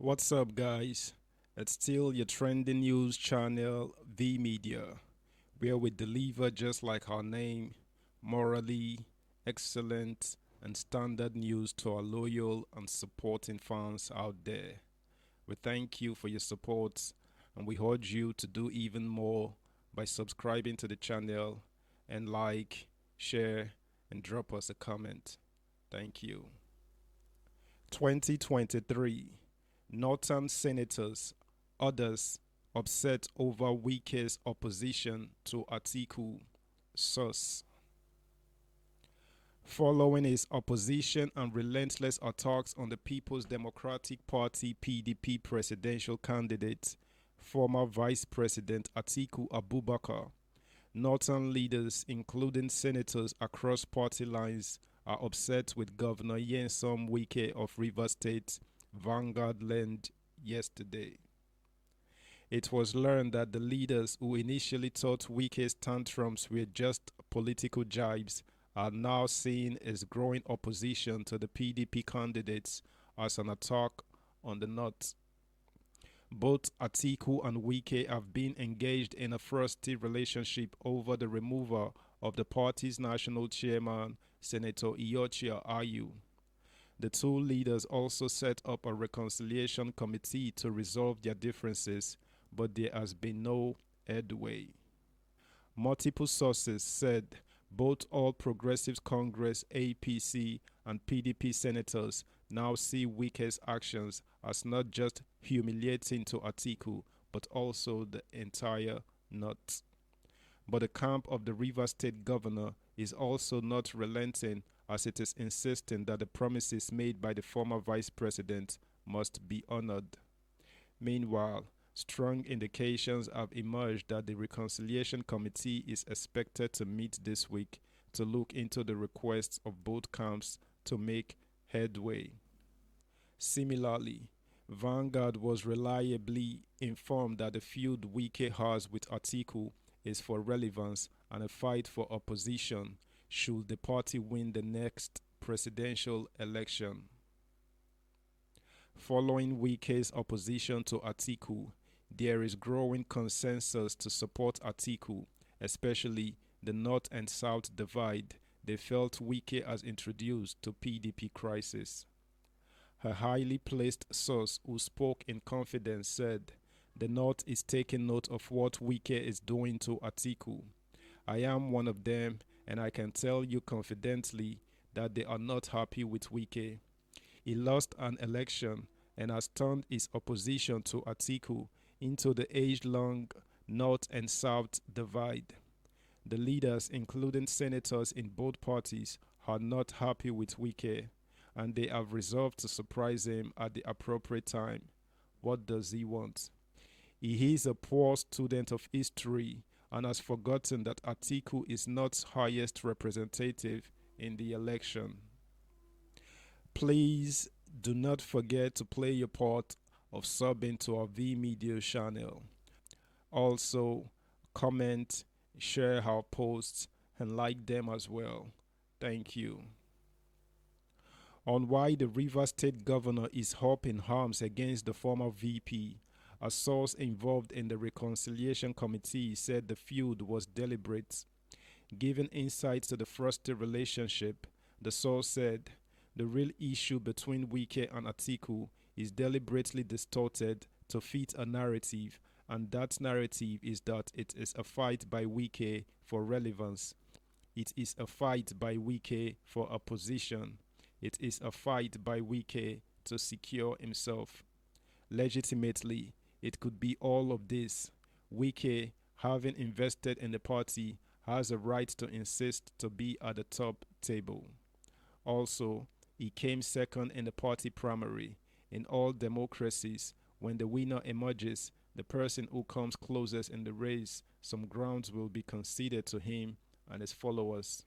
What's up, guys? It's still your trending news channel, V Media, where we deliver just like our name, morally excellent and standard news to our loyal and supporting fans out there. We thank you for your support and we urge you to do even more by subscribing to the channel and like, share, and drop us a comment. Thank you. 2023 Northern senators, others upset over Wike's opposition to Atiku. Source. Following his opposition and relentless attacks on the People's Democratic Party (PDP) presidential candidate, former Vice President Atiku Abubakar, Northern leaders, including senators across party lines, are upset with Governor Nyesom Wike of Rivers State, Vanguard learned yesterday. It was learned that the leaders who initially thought Wike's tantrums were just political jibes are now seeing his growing opposition to the PDP candidates as an attack on the North. Both Atiku and Wike have been engaged in a frosty relationship over the removal of the party's national chairman, Senator Iyorchia Ayu. The two leaders also set up a reconciliation committee to resolve their differences, but there has been no headway. Multiple sources said both All Progressives Congress (APC) and PDP senators now see Wike's actions as not just humiliating to Atiku, but also the entire North. But the camp of the Rivers State governor is also not relenting, as it is insisting that the promises made by the former vice president must be honored. Meanwhile, strong indications have emerged that the Reconciliation Committee is expected to meet this week to look into the requests of both camps to make headway. Similarly, Vanguard was reliably informed that the feud Wike has with Atiku is for relevance and a fight for opposition should the party win the next presidential election. Following Wike's opposition to Atiku, there is growing consensus to support Atiku, especially the North and South divide they felt Wike has introduced to PDP crisis. A highly placed source who spoke in confidence said, "The North is taking note of what Wike is doing to Atiku. I am one of them, and I can tell you confidently that they are not happy with Wike. He lost an election and has turned his opposition to Atiku into the age-long North and South divide. The leaders, including senators in both parties, are not happy with Wike, and they have resolved to surprise him at the appropriate time. What does he want? He is a poor student of history and has forgotten that Atiku is not highest representative in the election." Please do not forget to play your part of subbing to our V Media channel. Also, comment, share our posts, and like them as well. Thank you. On why the Rivers State governor is up in arms against the former VP, a source involved in the Reconciliation Committee said the feud was deliberate. Giving insight to the frosty relationship, the source said, "The real issue between Wike and Atiku is deliberately distorted to fit a narrative, and that narrative is that it is a fight by Wike for relevance. It is a fight by Wike for a position. It is a fight by Wike to secure himself. Legitimately, it could be all of this. Wike, having invested in the party, has a right to insist to be at the top table. Also, he came second in the party primary. In all democracies, when the winner emerges, the person who comes closest in the race, some grounds will be conceded to him and his followers.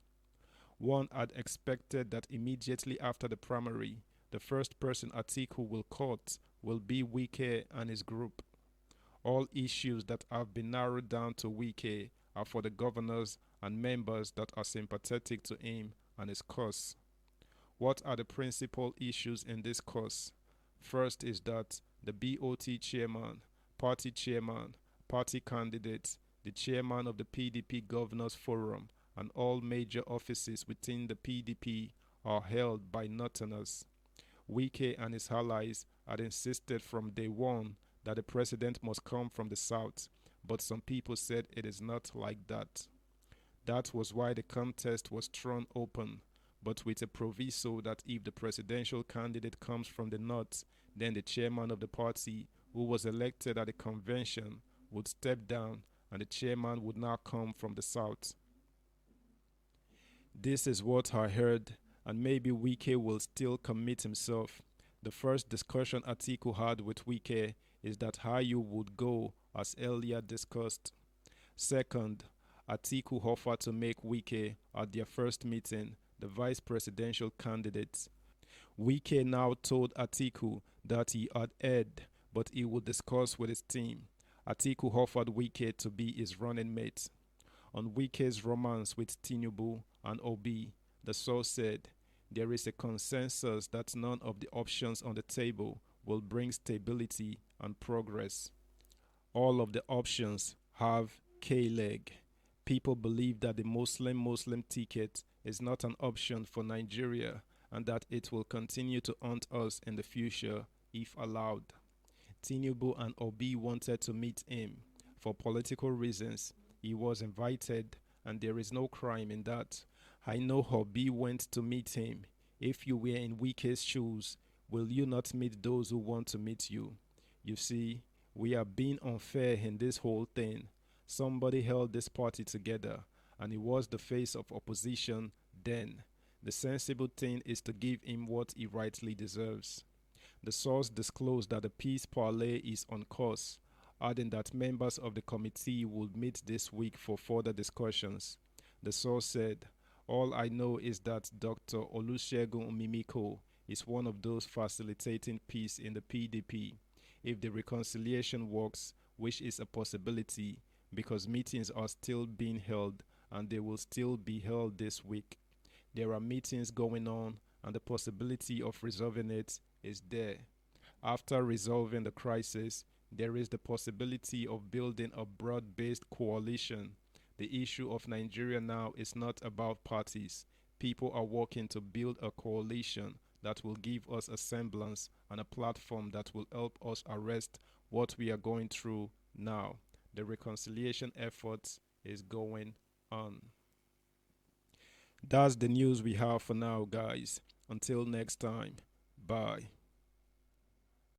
One had expected that immediately after the primary, the first person Atiku will court will be Wike and his group. All issues that have been narrowed down to Wike are for the governors and members that are sympathetic to him and his cause. What are the principal issues in this cause? First is that the BOT chairman, party chairman, party candidates, the chairman of the PDP Governors Forum, and all major offices within the PDP are held by Northerners. Wike and his allies had insisted from day one that the president must come from the south, but some people said it is not like that. That was why the contest was thrown open, but with a proviso that if the presidential candidate comes from the north, then the chairman of the party, who was elected at the convention, would step down and the chairman would now come from the south. This is what I heard, and maybe Wike will still commit himself. The first discussion Atiku had with Wike is that how you would go, as earlier discussed. Second, Atiku offered to make Wike, at their first meeting, the vice presidential candidate. Wike now told Atiku that he had heard, but he would discuss with his team. Atiku offered Wike to be his running mate. On Wike's romance with Tinubu and Obi, the source said, there is a consensus that none of the options on the table will bring stability and progress. All of the options have K-leg. People believe that the Muslim ticket is not an option for Nigeria and that it will continue to haunt us in the future if allowed. Tinubu and Obi wanted to meet him. For political reasons, he was invited and there is no crime in that. I know Obi went to meet him. If you were in Wike's shoes, will you not meet those who want to meet you? You see, we are being unfair in this whole thing. Somebody held this party together and he was the face of opposition then. The sensible thing is to give him what he rightly deserves. The source disclosed that the peace parley is on course, adding that members of the committee would meet this week for further discussions. The source said, all I know is that Dr. Olusegun Mimiko is one of those facilitating peace in the PDP. If the reconciliation works, which is a possibility, because meetings are still being held and they will still be held this week. There are meetings going on and the possibility of resolving it is there. After resolving the crisis, there is the possibility of building a broad-based coalition. The issue of Nigeria now is not about parties. People are working to build a coalition that will give us a semblance and a platform that will help us arrest what we are going through now. The reconciliation efforts is going on. That's the news we have for now, guys. Until next time, bye.